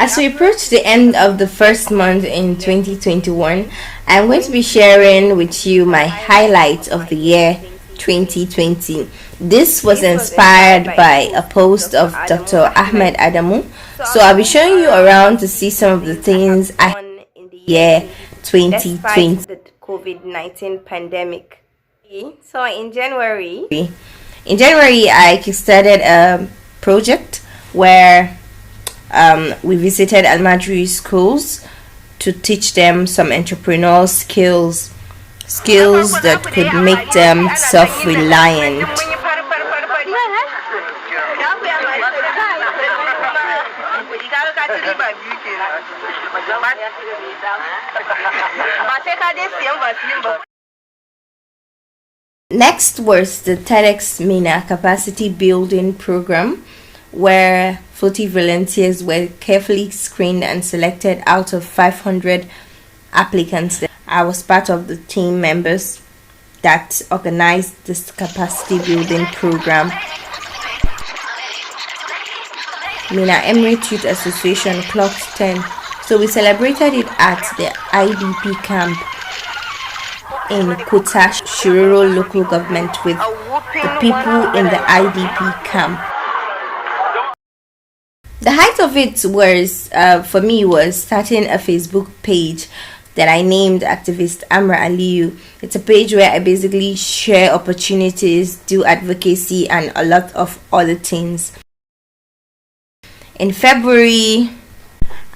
As we approach the end of the first month in 2021, I'm going to be sharing with you my highlights of the year 2020. This was inspired by a post of Dr. Ahmed Adamu. So I'll be showing you around to see some of the things I done in the year 2020. Despite the COVID-19 pandemic. So in January, I started a project where we visited Almajri schools to teach them some entrepreneurial skills that could make them self-reliant. Next was the TEDx MENA capacity building program, where 40 volunteers were carefully screened and selected out of 500 applicants. I was part of the team members that organized this capacity building program. MENA Emirate Youth Association clocked 10, so we celebrated it at the IDP camp in Kota Shiroro local government with the people in the IDP camp. The height of it was, for me, was starting a Facebook page that I named Activist Amra Aliyu. It's a page where I basically share opportunities, do advocacy, and a lot of other things. In February,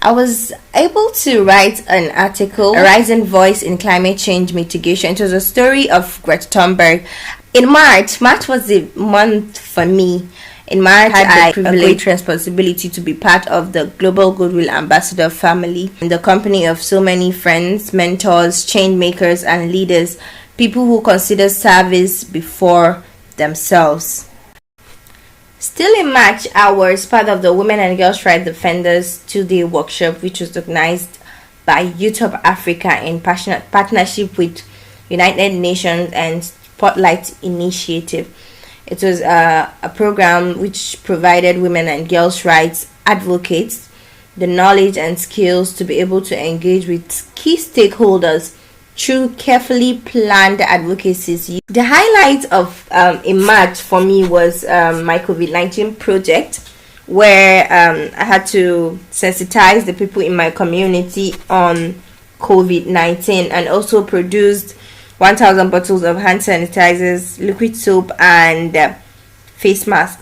I was able to write an article, A Rising Voice in Climate Change Mitigation. It was a story of Greta Thunberg. In March was the month for me. In March, I had a great responsibility to be part of the Global Goodwill Ambassador family, in the company of so many friends, mentors, change makers, and leaders, people who consider service before themselves. Still in March, I was part of the Women and Girls Rights Defenders 2-day workshop, which was organized by Youth of Africa in partnership with United Nations and Spotlight Initiative. It was a program which provided women and girls' rights advocates the knowledge and skills to be able to engage with key stakeholders through carefully planned advocacies. The highlight of in March for me was my COVID-19 project, where I had to sensitize the people in my community on COVID-19, and also produced 1,000 bottles of hand sanitizers, liquid soap, and face masks,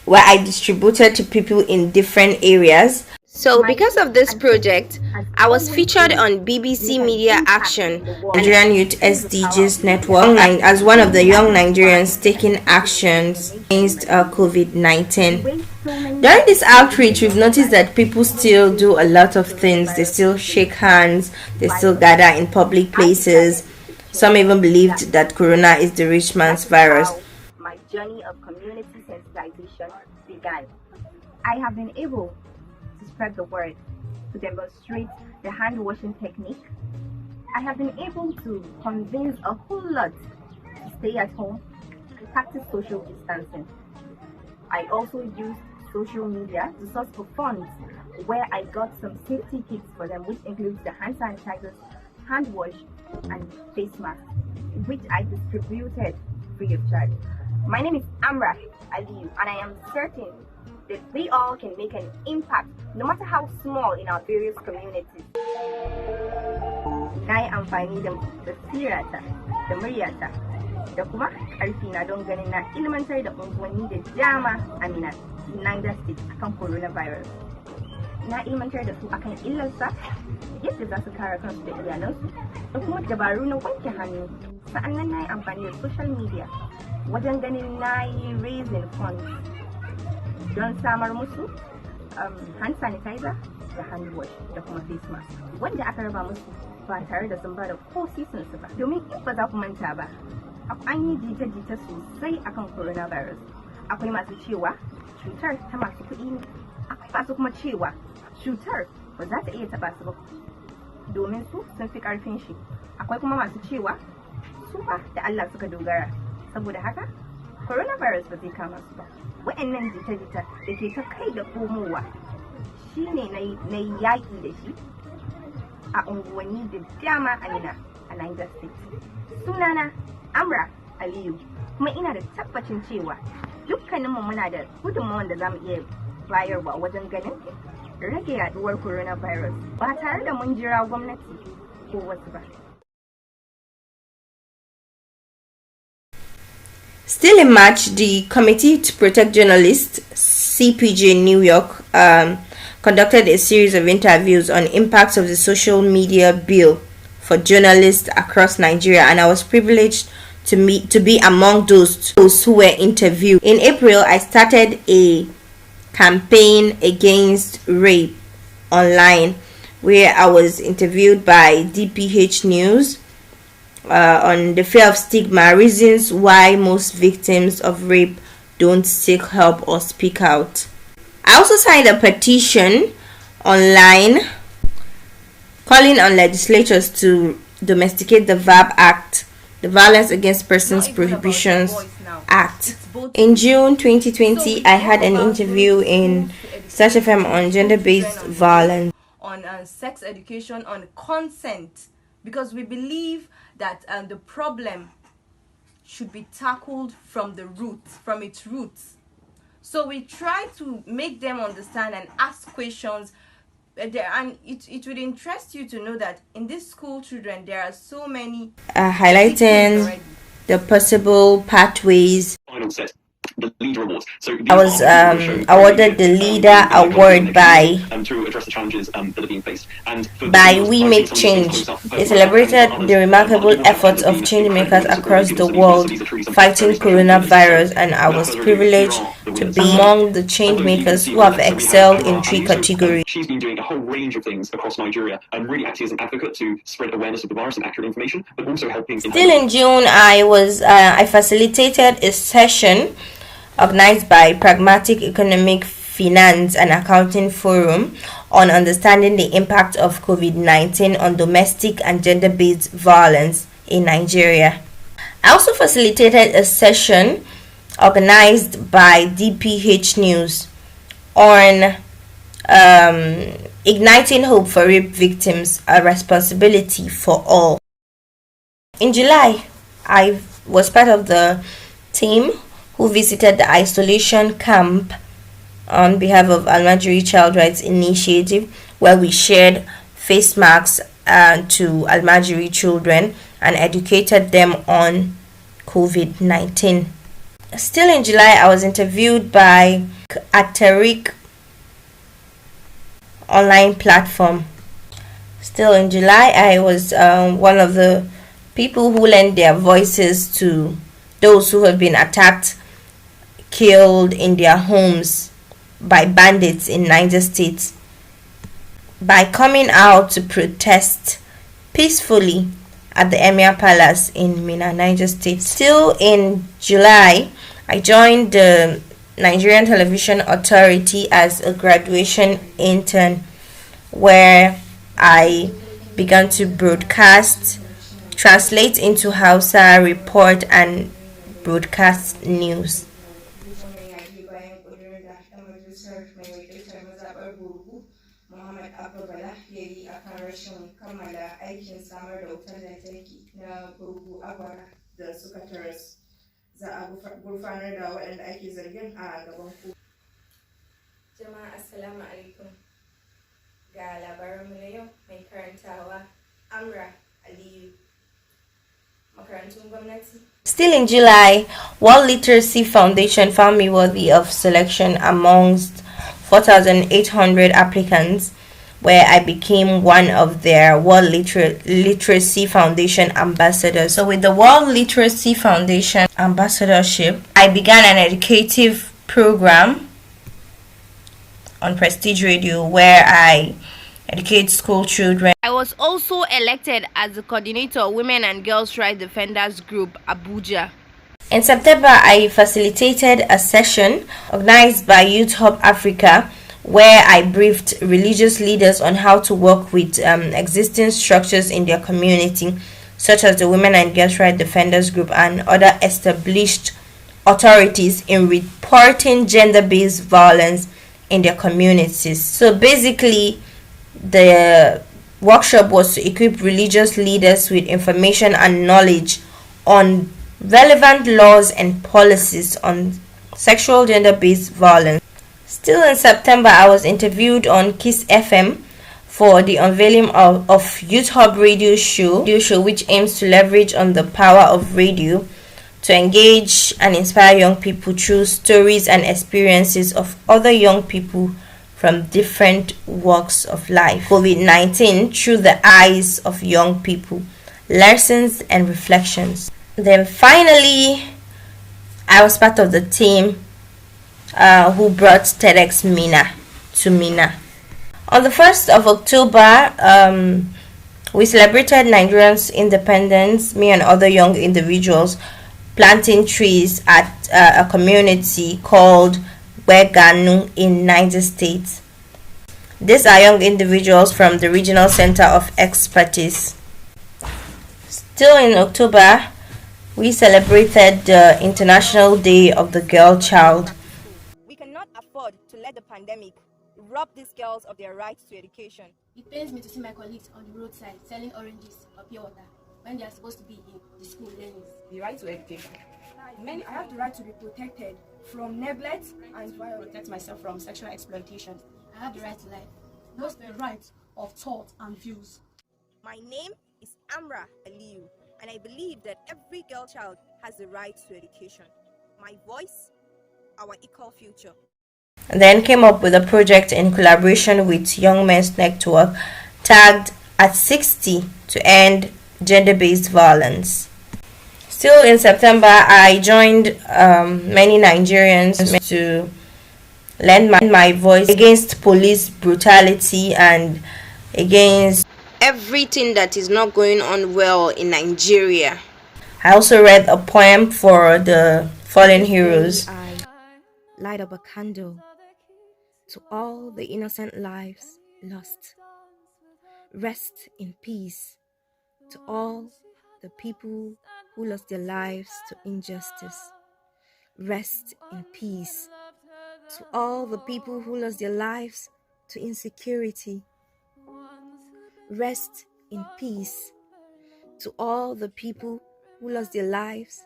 where I distributed to people in different areas. So because of this project, I was featured on BBC Media Action, Nigerian Youth SDGs Network, as one of the young Nigerians taking actions against COVID-19. During this outreach, we've noticed that people still do a lot of things. They still shake hands, they still gather in public places. Some even believed that corona is the rich man's virus. My journey of community sensitization began. I have been able to spread the word, to demonstrate the hand washing technique. I have been able to convince a whole lot to stay at home and practice social distancing. I also used social media to source for funds, where I got some safety kits for them, which includes the hand sanitizers, hand wash, and face masks, which I distributed free of charge. My name is Amra Aliyu, and I am certain that we all can make an impact, no matter how small, in our various communities. Na yi amfani da basirata da muryata da kuma ƙarfi na don ganin na ilmantar da unguwanni da dama a Minna, Niger State, akan coronavirus. Na ilmantar da su akan illarsa, yadda za su kare kansu da iyalansu, da kuma dabaru na wanke hannu. Sa'annan na yi amfani da social media wajen ganin na yi raising funds don samar musu hand sanitizer da hand wash da kuma face mask, wanda aka raba musu ba tare da sun bada ko sisinsu ba. Domin in ba za ku manta ba, an yi jita-jita sosai akan coronavirus. Akwai masu cewa cutar ta masu kuɗi ne, akwai masu kuma cewa cutar ba za ta iya taɓa su ba domin su sun fi ƙarfin shi. Akwai kuma masu cewa su ba da Allah suka dogara, saboda haka coronavirus ba zai kama su ba. Wa'annan jita-jita da ke ta kai da komowa shi ne na yaƙi da shi a unguwanni da dama a Niger State. Sunana Amra Aliyu, kuma ina da tabbacin cewa dukkaninmu muna da gudunmawar da za mu iya bayarwa wajen ganin rage yaduwar coronavirus ba tare da mun jira gwamnati ko wasu ba. Still in March, the Committee to Protect Journalists, CPJ New York, conducted a series of interviews on impacts of the social media bill for journalists across Nigeria, and I was privileged to be among those who were interviewed. In April, I started a campaign against rape online, where I was interviewed by DPH News on the fear of stigma, reasons why most victims of rape don't seek help or speak out. I also signed a petition online calling on legislatures to domesticate the VAP Act, the Violence Against Persons Prohibitions Act. In June 2020, I had an interview in Search FM on gender-based violence, on sex education, on consent, because we believe that the problem should be tackled from its roots. So we try to make them understand and ask questions. And it would interest you to know that in these school children, there are so many highlighting the possible pathways. Final set, the Leader Awards. So I was awarded the Leader Award by to address the challenges that are being faced. And by We Make Change. It celebrated the remarkable efforts of change makers across the world fighting coronavirus, and I was privileged to be among the change makers who have excelled in 3 categories. She's been doing a whole range of things across Nigeria and really acting as an advocate to spread awareness of the virus and accurate information, but also helping. Still in June, I facilitated a session organized by Pragmatic Economic Finance and Accounting Forum on understanding the impact of COVID-19 on domestic and gender-based violence in Nigeria. I also facilitated a session organized by DPH News on igniting hope for rape victims, a responsibility for all. In July, I was part of the team who visited the isolation camp on behalf of Almajiri Child Rights Initiative, where we shared face masks to Almajiri children and educated them on COVID-19. Still in July, I was interviewed by Aterik online platform. Still in July, I was one of the people who lent their voices to those who have been attacked, killed in their homes by bandits in Niger State, by coming out to protest peacefully at the Emir Palace in Minna, Niger State. Still in July, I joined the Nigerian Television Authority as a graduation intern, where I began to broadcast, translate into Hausa, report and broadcast news. Jama'a assalamu alaikum. Ga labaranmu na yau mai karantawa Amra Aliyu. Makarantun gwamnati. Still in July, World Literacy Foundation found me worthy of selection amongst 4,800 applicants, where I became one of their World Literacy Foundation ambassadors. So with the World Literacy Foundation ambassadorship, I began an educative program on Prestige Radio where I educate school children. I was also elected as the coordinator of Women and Girls Rights Defenders Group, Abuja. In September, I facilitated a session organized by Youth Hub Africa, where I briefed religious leaders on how to work with existing structures in their community, such as the Women and Girls Rights Defenders Group and other established authorities, in reporting gender-based violence in their communities. So basically, the workshop was to equip religious leaders with information and knowledge on relevant laws and policies on sexual gender-based violence. Still in September, I was interviewed on Kiss FM for the unveiling of Youth Hub radio show, which aims to leverage on the power of radio to engage and inspire young people through stories and experiences of other young people from different walks of life. COVID-19 through the eyes of young people, lessons and reflections. Then finally, I was part of the team who brought TEDx Mina to Mina. On the 1st of October, we celebrated Nigerians' independence, me and other young individuals planting trees at a community called Weganu in Niger State. These are young individuals from the Regional Center of Expertise. Still in October, we celebrated the International Day of the Girl Child. We cannot afford to let the pandemic rob these girls of their right to education. It pains me to see my colleagues on the roadside selling oranges or pure water when they are supposed to be in the school learning. The right to education. I have the right to be protected from neglect and violence. Protect myself from sexual exploitation. I have the right to life. What's the right of thought and views? My name is Amra Aliyu, and I believe that every girl child has the right to education. My voice, our equal future. Then came up with a project in collaboration with Young Men's Network tagged at 60 to end gender-based violence. Still in September, I joined many Nigerians to lend my voice against police brutality and against everything that is not going on well in Nigeria. I also read a poem for the fallen heroes. I light up a candle to all the innocent lives lost. Rest in peace to all the people who lost their lives to injustice. Rest in peace to all the people who lost their lives to insecurity. Rest in peace to all the people who lost their lives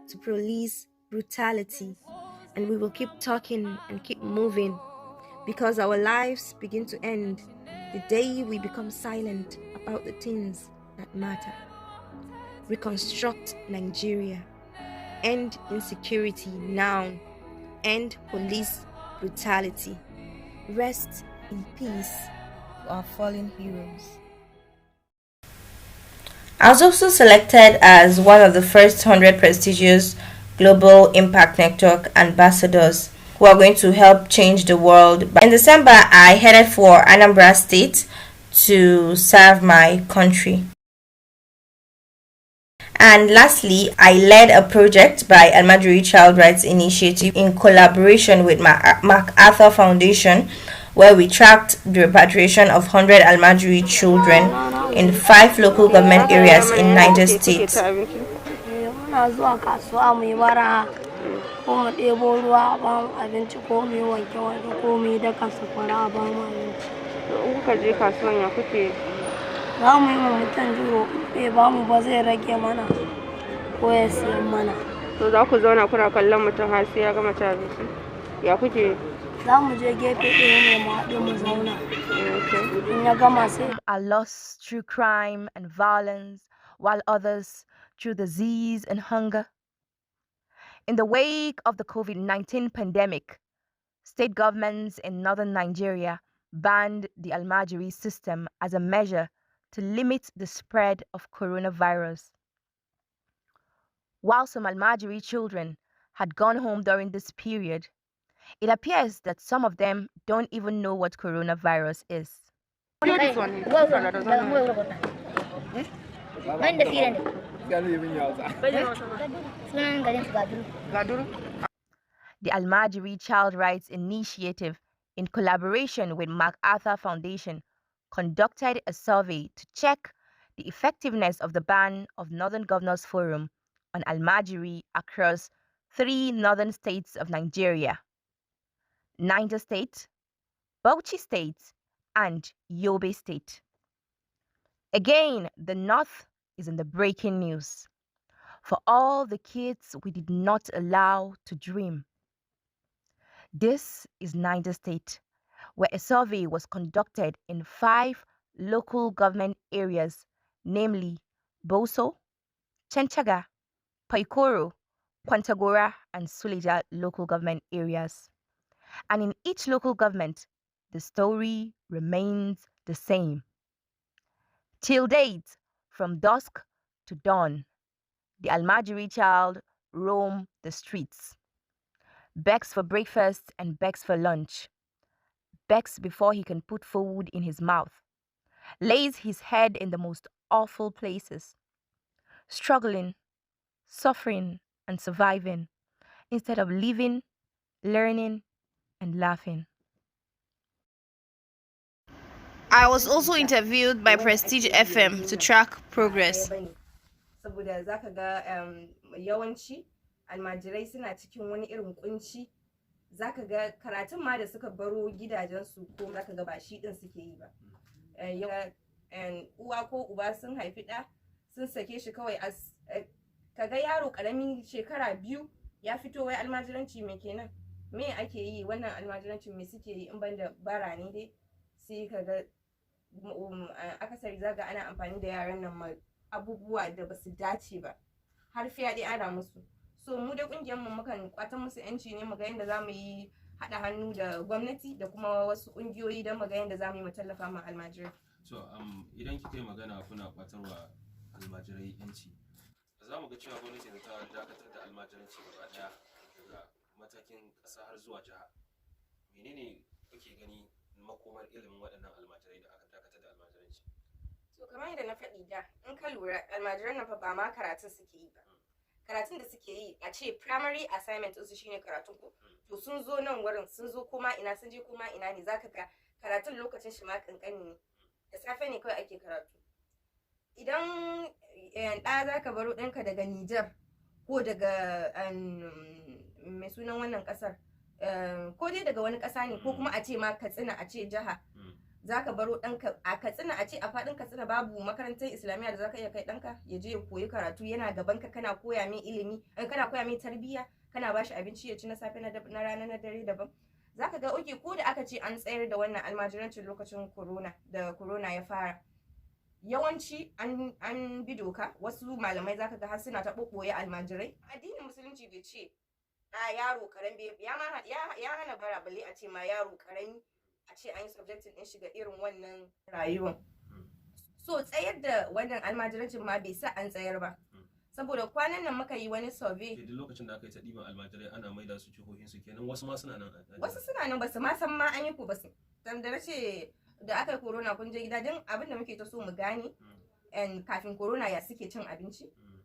to police brutality. And we will keep talking and keep moving, because our lives begin to end the day we become silent about the things that matter. Reconstruct Nigeria. End insecurity now. End police brutality. Rest in peace to our fallen heroes. I was also selected as one of the first 100 prestigious Global Impact Network ambassadors who are going to help change the world. In December, I headed for Anambra State to serve my country. And lastly, I led a project by Almajiri Child Rights Initiative in collaboration with MacArthur Foundation, where we tracked the repatriation of 100 Almajiri children in 5 local government areas in Niger State. So za ku zauna kuna kallon mutum har sai ya gama cin abinci. Ya kuke? Za mu je gefe ɗaya ne mu haɗu mu zauna. In ya gama sai are lost through crime and violence, while others through disease and hunger. In the wake of the COVID-19 pandemic, state governments in northern Nigeria banned the Almajiri system as a measure to limit the spread of coronavirus. While some Almajiri children had gone home during this period, it appears that some of them don't even know what coronavirus is. The Almajiri Child Rights Initiative, in collaboration with MacArthur Foundation, conducted a survey to check the effectiveness of the ban of Northern Governors Forum on Almajiri across 3 northern states of Nigeria: Niger State, Bauchi State, and Yobe State. Again, the North is in the breaking news. For all the kids we did not allow to dream. This is Niger State, where a survey was conducted in 5 local government areas, namely Boso, Chenchaga, Paikoro, Kwantagora, and Suleja local government areas. And in each local government, the story remains the same. Till date, from dusk to dawn, the Almajiri child roam the streets, begs for breakfast and begs for lunch, begs before he can put food in his mouth, lays his head in the most awful places, struggling, suffering, and surviving, instead of living, learning, and laughing. I was also interviewed by Prestige FM to track progress. Saboda zaka ga yawanci almajirai suna cikin wani irin kunci, zaka ga karatun ma da suka baro gidajensu ko zaka ga ba shi din suke yi ba. Uwa ko uba sun haifi ɗa sun sake shi kawai kaga yaro ƙaramin shekara 2 ya fito wai almajiranci me kenan, me ake yi wannan almajirancin me suke yi in banda bara ne dai, sai kaga akasari zaga ana amfani da yaran nan ma abubuwa da basu dace ba, har fyaɗe ana musu. So mu da kungiyar mu mukan kwatan musu yanci ne, mu ga yanda zamu yi haɗa hannu da gwamnati da kuma wasu kungiyoyi don mu ga yanda zamu yi mu tallafa ma almajirai. So idan kika yi magana kuna kwatarwa almajirai yanci, za mu ga cewa gwamnati ta dakatar da almajiranci gaba daya daga matakin ƙasa har zuwa jiha. Menene kuke gani makomar ilimin waɗannan almajirai da aka dakatar da almajiranci? So kamar yadda na faɗi da, in ka lura almajiran nan fa ba ma karatun suke yi ba. Karatun da suke yi a ce primary assignment ɗinsu shine karatun ko, to sun zo nan wurin sun zo kuma ina sun je kuma ina ne, zaka ga karatun lokacin shi ma kankani ne, da safe ne kawai ake karatu. Idan ɗa zaka baro ɗanka daga Nijar ko daga mai sunan wannan ƙasar, ko dai daga wani ƙasa ne ko kuma a ce ma Katsina, a ce jiha, zaka baro ɗanka a Katsina, a ce a faɗin Katsina babu makarantar Islamiyya da zaka iya kai ɗanka ya je ya koyi karatu, yana gabanka kana koya mai ilimi, kana koya mai tarbiyya, kana bashi abinci ya ci na safe na rana na dare daban. Zaka ga oke, ko da aka ce an tsayar da wannan almajirancin lokacin corona da corona ya fara, yawanci an bi doka, wasu malamai zaka ga har suna ta ɓoɓɓoye almajirai. Addinin musulunci bai ce a yaro karami ya hana bara, balle a ce ma yaro karami a ce an yi subjectin din shiga irin wannan rayuwar. So tsayar da wannan almajirancin ma bai sa an tsayar ba, saboda kwanan nan muka yi wani survey. Duk lokacin da aka yi ta ɗiban almajirai ana maida su jihohin su kenan, wasu ma suna nan. Wasu suna nan basu ma san ma an yi ko basu. Dan da nace da aka yi corona kun je gida, don abin da muke ta so mu gane kafin corona ya suke cin abinci,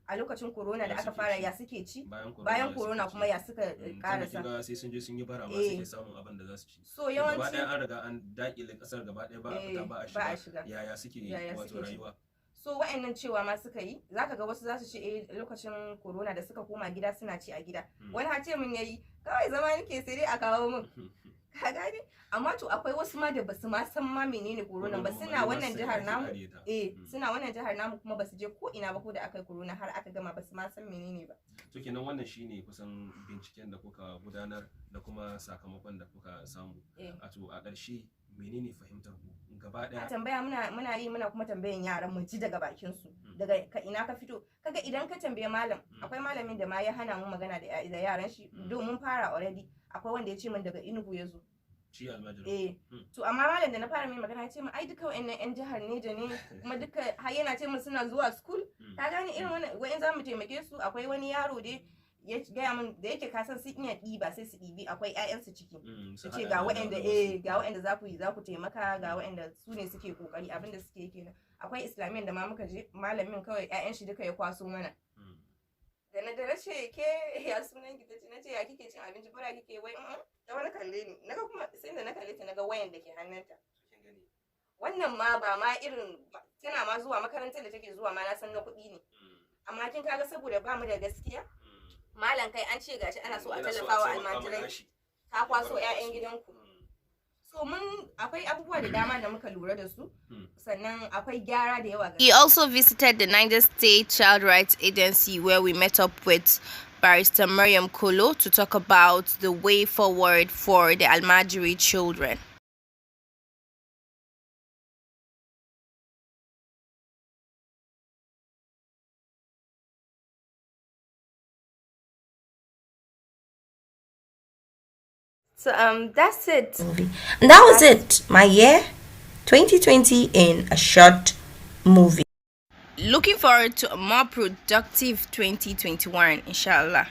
a lokacin corona da aka fara ya suke ci, bayan corona kuma ya suka karasa. Sai sun je sun yi bara ma suke samun abin da za su ci. So yawanci gaba ɗaya an riga an dakile kasar gaba ɗaya, ba a fita ba a shiga, yaya suke wato rayuwa. So wa'annan cewa ma suka yi, zaka ga wasu za su ce lokacin corona da suka koma gida suna ci a gida. Wani har ce mun yayi kawai zama nake sai dai a kawo mun. Ka gane? Amma to akwai wasu ma da basu ma san ma menene corona ba, suna wannan jihar namu, suna wannan jihar namu kuma basu je ko ina ba, ko da aka yi corona har aka gama basu ma san menene ba. To kenan wannan shine kusan binciken da kuka gudanar da kuma sakamakon da kuka samu. A to a ƙarshe menene fahimtar ku gaba daya? A tambaya muna yi, muna kuma tambayan yaran mu ji daga bakin su, daga ina ka fito. Kaga idan ka tambaye malam, akwai malamin da ma ya hana mu magana da yaran shi, domin fara already. Akwai wanda ya ce min daga Enugu ya zo. Shi almajiri. To amma malam da na fara mai magana ya ce min ai duka wa'annan yan jihar Neja ne, kuma duka har yana ce min suna zuwa school. Ka gane irin wannan, wa'in za mu taimake su. Akwai wani yaro dai ya gaya min da yake kasan sun iya ɗiba, sai su ɗibi akwai ƴaƴansu ciki, su ce ga waɗanda za ku taimaka, ga waɗanda su ne suke kokari, abinda suke kenan. Akwai islamiyyar da ma muka je, malamin kawai ƴaƴan shi duka ya kwaso mana. Da na dare ce ke ya sunan ki, tace nace ya kike cin abinci, bara kike wai da wani kalle ni, naga kuma sai da na kalle ta naga wayan da ke hannunta. Wannan ma ba ma irin tana ma zuwa makarantar da take zuwa ma na san na kuɗi ne, amma kin kaga saboda ba mu da gaskiya, malam kai an ce gashi ana so a tallafa wa almajirai, ka kwaso ƴaƴan gidanku. So akwai abubuwa da dama da muka lura da su. Sannan akwai gyara da yawa. He also visited the Niger State Child Rights Agency, where we met up with Barrister Mariam Kolo to talk about the way forward for the Almajiri children. So that's it. And that was it. My year 2020 in a short movie. Looking forward to a more productive 2021, inshallah.